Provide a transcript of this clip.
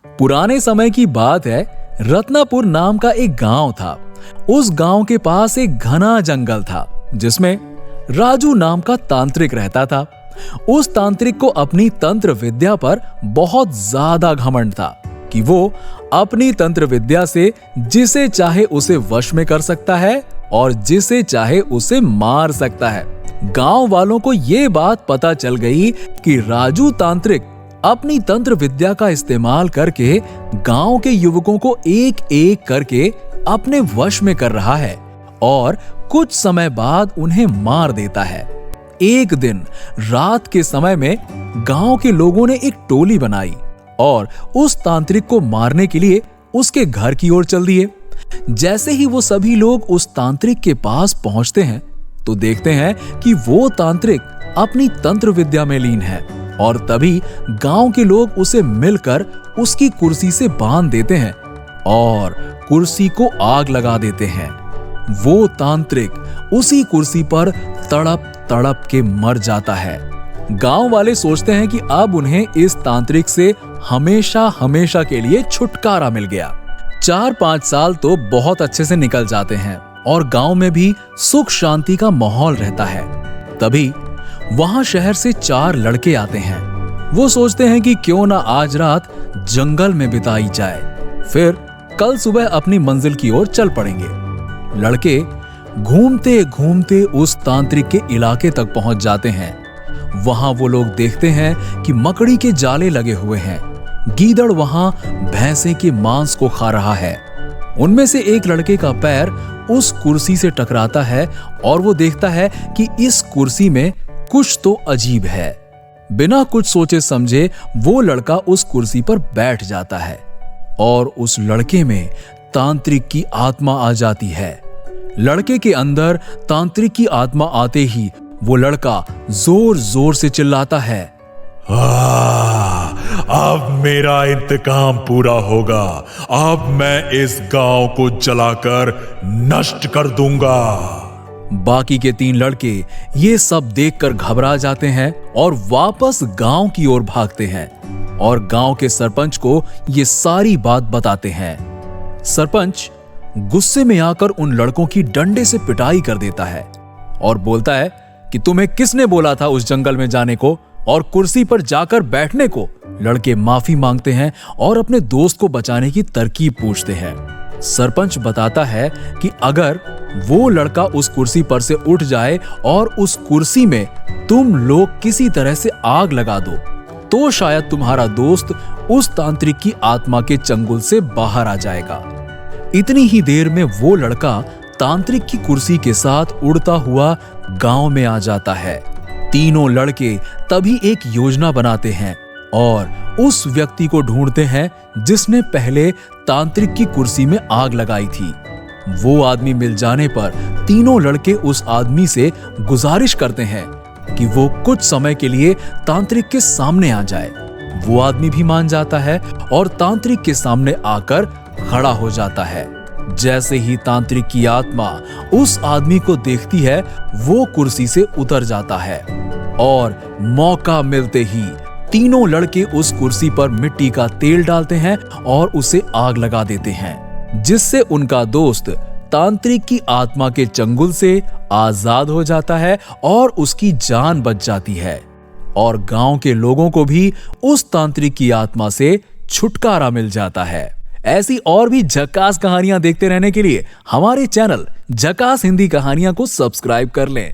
पुराने समय की बात है। रत्नापुर नाम का एक गांव था। उस गांव के पास एक घना जंगल था जिसमें राजू नाम का तांत्रिक रहता था। उस तांत्रिक को अपनी तंत्र विद्या पर बहुत ज्यादा घमंड था कि वो अपनी तंत्र विद्या से जिसे चाहे उसे वश में कर सकता है और जिसे चाहे उसे मार सकता है। गांव वालों को ये बात पता चल गई कि राजू तांत्रिक अपनी तंत्र विद्या का इस्तेमाल करके गांव के युवकों को एक एक करके अपने वश में कर रहा है और कुछ समय बाद उन्हें मार देता है। एक दिन रात के समय में गांव के लोगों ने एक टोली बनाई और उस तांत्रिक को मारने के लिए उसके घर की ओर चल दिए। जैसे ही वो सभी लोग उस तांत्रिक के पास पहुंचते हैं तो देखते हैं कि वो तांत्रिक अपनी तंत्र विद्या में लीन है और तभी गांव के लोग उसे मिलकर उसकी कुर्सी से बांध देते हैं और कुर्सी को आग लगा देते हैं। वो तांत्रिक उसी कुर्सी पर तड़प तड़प के मर जाता है। गांव वाले सोचते हैं कि अब उन्हें इस तांत्रिक से हमेशा हमेशा के लिए छुटकारा मिल गया। 4-5 साल तो बहुत अच्छे से निकल जाते हैं और गांव में भी सुख शांति का माहौल रहता है। तभी वहां शहर से 4 लड़के आते हैं। वो सोचते हैं कि क्यों ना आज रात जंगल में बिताई जाए, फिर कल सुबह अपनी मंजिल की ओर चल पड़ेंगे। लड़के घूमते घूमते उस तांत्रिक के इलाके तक पहुंच जाते हैं। वहां वो लोग देखते हैं कि मकड़ी के जाले लगे हुए हैं। गीदड़ वहां भैंसे के मांस को खा रहा है। उनमें से एक लड़के का पैर उस कुर्सी से टकराता है और वो देखता है कि इस कुर्सी में कुछ तो अजीब है। बिना कुछ सोचे समझे वो लड़का उस कुर्सी पर बैठ जाता है और उस लड़के में तांत्रिक की आत्मा आ जाती है। लड़के के अंदर तांत्रिक की आत्मा आते ही वो लड़का जोर जोर से चिल्लाता है, अब मेरा इंतकाम पूरा होगा। अब मैं इस गांव को जलाकर नष्ट कर दूंगा। बाकी के 3 लड़के ये सब देखकर घबरा जाते हैं और वापस गांव की ओर भागते हैं और गांव के सरपंच को ये सारी बात बताते हैं। सरपंच गुस्से में आकर उन लड़कों की डंडे से पिटाई कर देता है और बोलता है कि तुम्हें किसने बोला था उस जंगल में जाने को और कुर्सी पर जाकर बैठने को। लड़के माफी मांगते हैं और अपने दोस्त को बचाने की तरकीब पूछते हैं। सरपंच बताता है कि अगर वो लड़का उस कुर्सी पर से उठ जाए और उस कुर्सी में तुम लोग किसी तरह से आग लगा दो तो शायद तुम्हारा दोस्त उस तांत्रिक की आत्मा के चंगुल से बाहर आ जाएगा। इतनी ही देर में वो लड़का तांत्रिक की कुर्सी के साथ उड़ता हुआ गांव में आ जाता है। तीनों लड़के तभी एक योजना बनाते हैं और उस व्यक्ति को ढूंढते हैं जिसने पहले तांत्रिक की कुर्सी में आग लगाई थी। वो आदमी मिल जाने पर तीनों लड़के उस आदमी से गुजारिश करते हैं कि वो कुछ समय के लिए तांत्रिक के सामने आ जाए। वो आदमी भी मान जाता है और तांत्रिक के सामने आकर खड़ा हो जाता है। जैसे ही तांत्रिक की आत्मा उस आदमी को देखती है वो कुर्सी से उतर जाता है और मौका मिलते ही तीनों लड़के उस कुर्सी पर मिट्टी का तेल डालते हैं और उसे आग लगा देते हैं, जिससे उनका दोस्त तांत्रिक की आत्मा के चंगुल से आजाद हो जाता है और उसकी जान बच जाती है और गांव के लोगों को भी उस तांत्रिक की आत्मा से छुटकारा मिल जाता है। ऐसी और भी झकास कहानियां देखते रहने के लिए हमारे चैनल झकास हिंदी कहानियां को सब्सक्राइब कर लें।